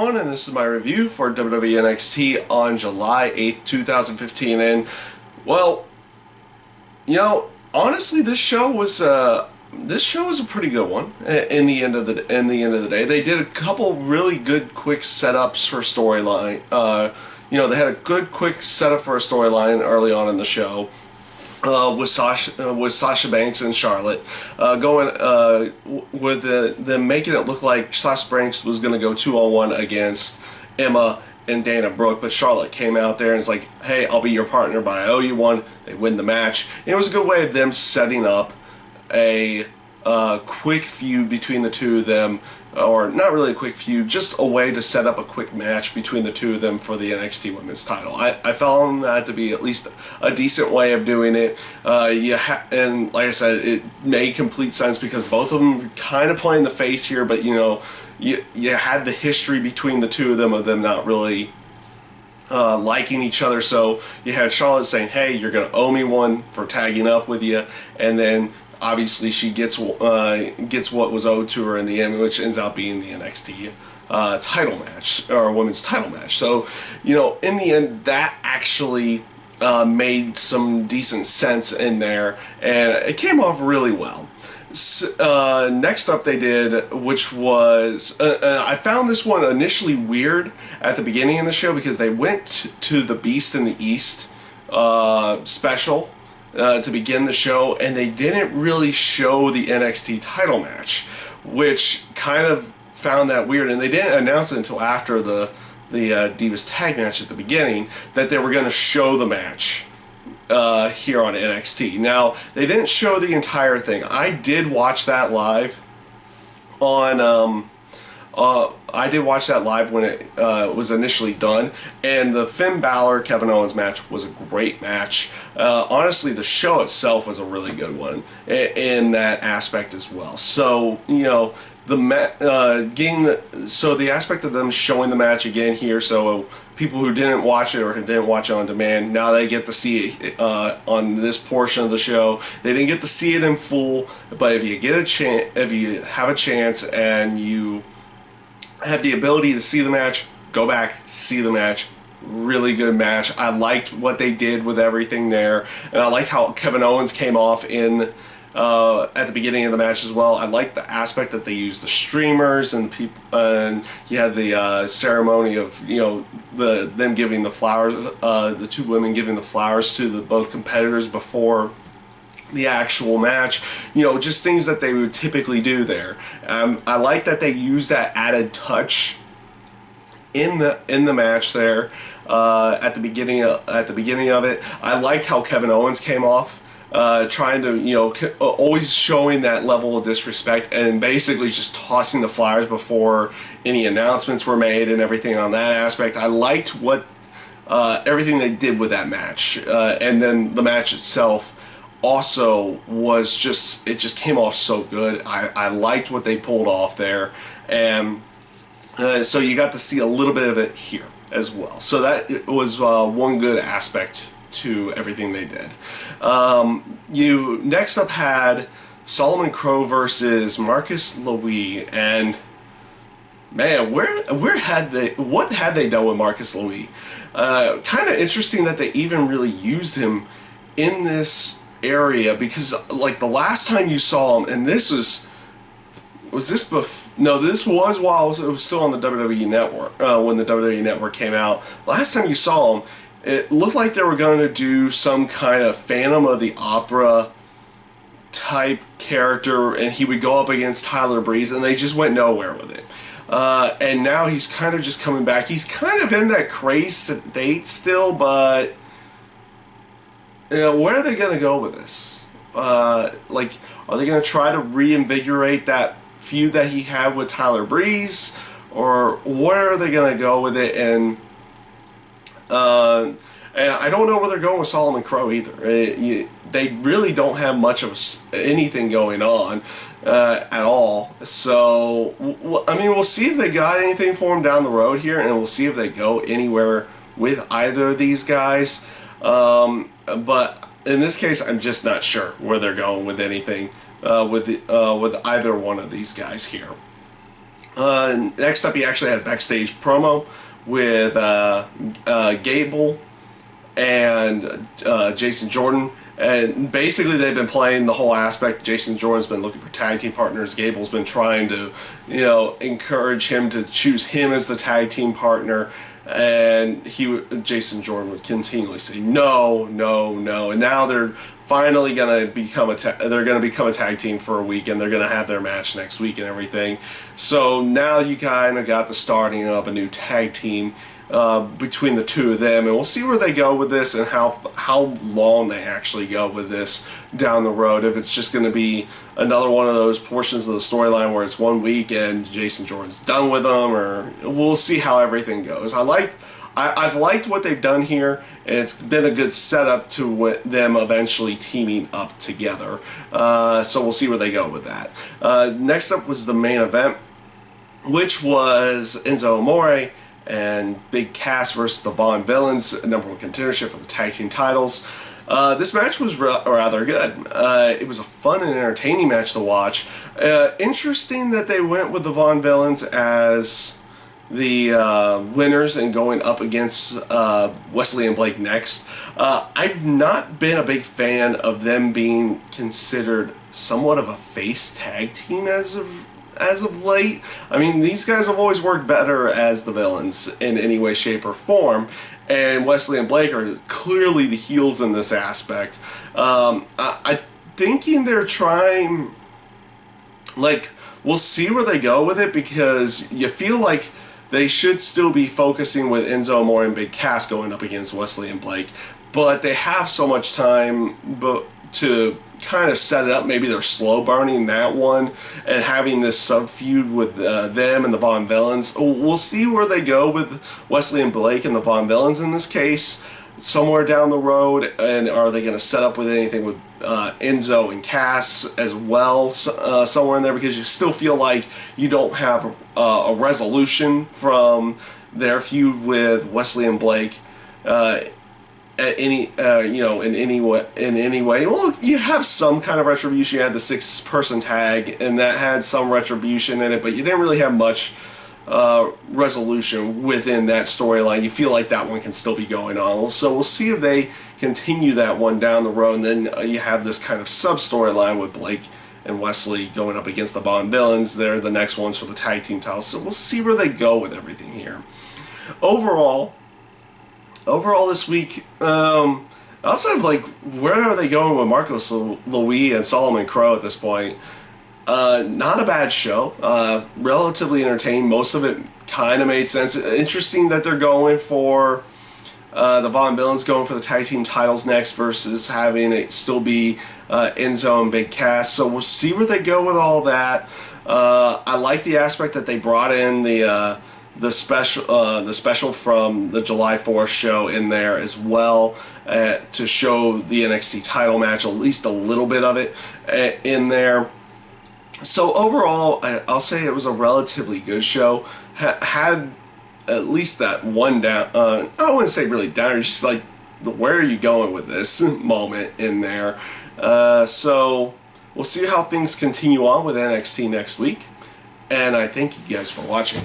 everyone, and this is my review for WWE NXT on July 8th, 2015. And, well, honestly, this show was a pretty good one. In the end of the day, they did a couple really good quick setups for storyline. They had a good quick setup for a storyline early on in the show. With Sasha Banks and Charlotte with them making it look like Sasha Banks was going to go 2-on-1 against Emma and Dana Brooke, but Charlotte came out there and was like, hey, I'll be your partner, but I owe you one. They win the match. And it was a good way of them setting up a quick feud between the two of them, or not really a quick feud, just a way to set up a quick match between the two of them for the NXT Women's title. I found that to be at least a decent way of doing it. And like I said, it made complete sense because both of them kind of playing the face here, but you had the history between the two of them not really liking each other. So you had Charlotte saying, hey, you're going to owe me one for tagging up with you, and then obviously she gets what was owed to her in the end, which ends up being the NXT title match, or women's title match. So, in the end, that actually made some decent sense in there, and it came off really well. Next up they did, which was, I found this one initially weird at the beginning of the show because they went to the Beast in the East special to begin the show, and they didn't really show the NXT title match, which kind of found that weird. And they didn't announce it until after the Divas tag match at the beginning that they were going to show the match here on NXT. Now, they didn't show the entire thing. I did watch that live on I did watch that live when it was initially done, and the Finn Balor Kevin Owens match was a great match. Honestly, the show itself was a really good one in that aspect as well. So the aspect of them showing the match again here, so people who didn't watch it or who didn't watch it on demand, now they get to see it on this portion of the show. They didn't get to see it in full, but if you get a chance, if you have a chance and you have the ability to see the match, go back, see the match. Really good match. I liked what they did with everything there, and I liked how Kevin Owens came off in at the beginning of the match as well. I liked the aspect that they used the streamers and the people, and you had the ceremony of them giving the flowers, the two women giving the flowers to the both competitors before the actual match, just things that they would typically do there. I like that they use that added touch in the match there at the beginning of it. I liked how Kevin Owens came off, trying to always showing that level of disrespect and basically just tossing the flowers before any announcements were made and everything on that aspect. I liked what everything they did with that match, and then the match itself also was it just came off so good. I liked what they pulled off there, and so you got to see a little bit of it here as well. So that was one good aspect to everything they did. You next up had Solomon Crowe versus Marcus Louis, and man, what had they done with Marcus Louis? Kind of interesting that they even really used him in this area, because like the last time you saw him, and this was while it was still on the WWE Network, when the WWE Network came out. Last time you saw him, it looked like they were going to do some kind of Phantom of the Opera type character, and he would go up against Tyler Breeze, and they just went nowhere with it. And now he's kind of just coming back. He's kind of in that crazy state still, but where are they going to go with this? Are they going to try to reinvigorate that feud that he had with Tyler Breeze, or where are they going to go with it? And I don't know where they're going with Solomon Crowe either. They really don't have much of anything going on at all. So, we'll see if they got anything for him down the road here, and we'll see if they go anywhere with either of these guys. But in this case, I'm just not sure where they're going with anything with either one of these guys here. Next up, he actually had a backstage promo with Gable and Jason Jordan. And basically, they've been playing the whole aspect. Jason Jordan's been looking for tag team partners. Gable's been trying to, encourage him to choose him as the tag team partner. And Jason Jordan would continually say no, no, no. And now they're finally gonna become a tag team for a week, and they're gonna have their match next week and everything. So now you kind of got the starting of a new tag team between the two of them, and we'll see where they go with this and how long they actually go with this down the road. If it's just going to be another one of those portions of the storyline where it's 1 week and Jason Jordan's done with them, or we'll see how everything goes. I've liked what they've done here, and it's been a good setup to them eventually teaming up together. So we'll see where they go with that. Next up was the main event, which was Enzo Amore and Big Cass versus the Von Villains, #1 contendership for the tag team titles. This match was rather good. It was a fun and entertaining match to watch. Interesting that they went with the Von Villains as the winners and going up against Wesley and Blake next. I've not been a big fan of them being considered somewhat of a face tag team as of late. I mean, these guys have always worked better as the villains in any way, shape, or form, and Wesley and Blake are clearly the heels in this aspect. I'm thinking they're trying, we'll see where they go with it, because you feel like they should still be focusing with Enzo Amore and Big Cass going up against Wesley and Blake, but they have so much time to kind of set it up. Maybe they're slow burning that one and having this sub feud with them and the Von Villains. We'll see where they go with Wesley and Blake and the Von Villains in this case somewhere down the road. And are they going to set up with anything with Enzo and Cass as well somewhere in there, because you still feel like you don't have a resolution from their feud with Wesley and Blake at any in any way. Well, you have some kind of retribution. You had the 6-person tag, and that had some retribution in it, but you didn't really have much resolution within that storyline. You feel like that one can still be going on. So we'll see if they continue that one down the road, and then you have this kind of sub-storyline with Blake and Wesley going up against the Von Villains. They're the next ones for the tag team titles. So we'll see where they go with everything here. Overall this week, outside of where are they going with Marcos Louis and Solomon Crow at this point? Not a bad show. Relatively entertaining. Most of it kind of made sense. Interesting that they're going for the Von Villains going for the tag team titles next versus having it still be Enzo and Big Cass. So we'll see where they go with all that. I like the aspect that they brought in the special from the July 4th show in there as well, to show the NXT title match, at least a little bit of it in there. So overall, I'll say it was a relatively good show. Had at least that one down. I wouldn't say really down. It's just like, where are you going with this moment in there? So we'll see how things continue on with NXT next week. And I thank you guys for watching.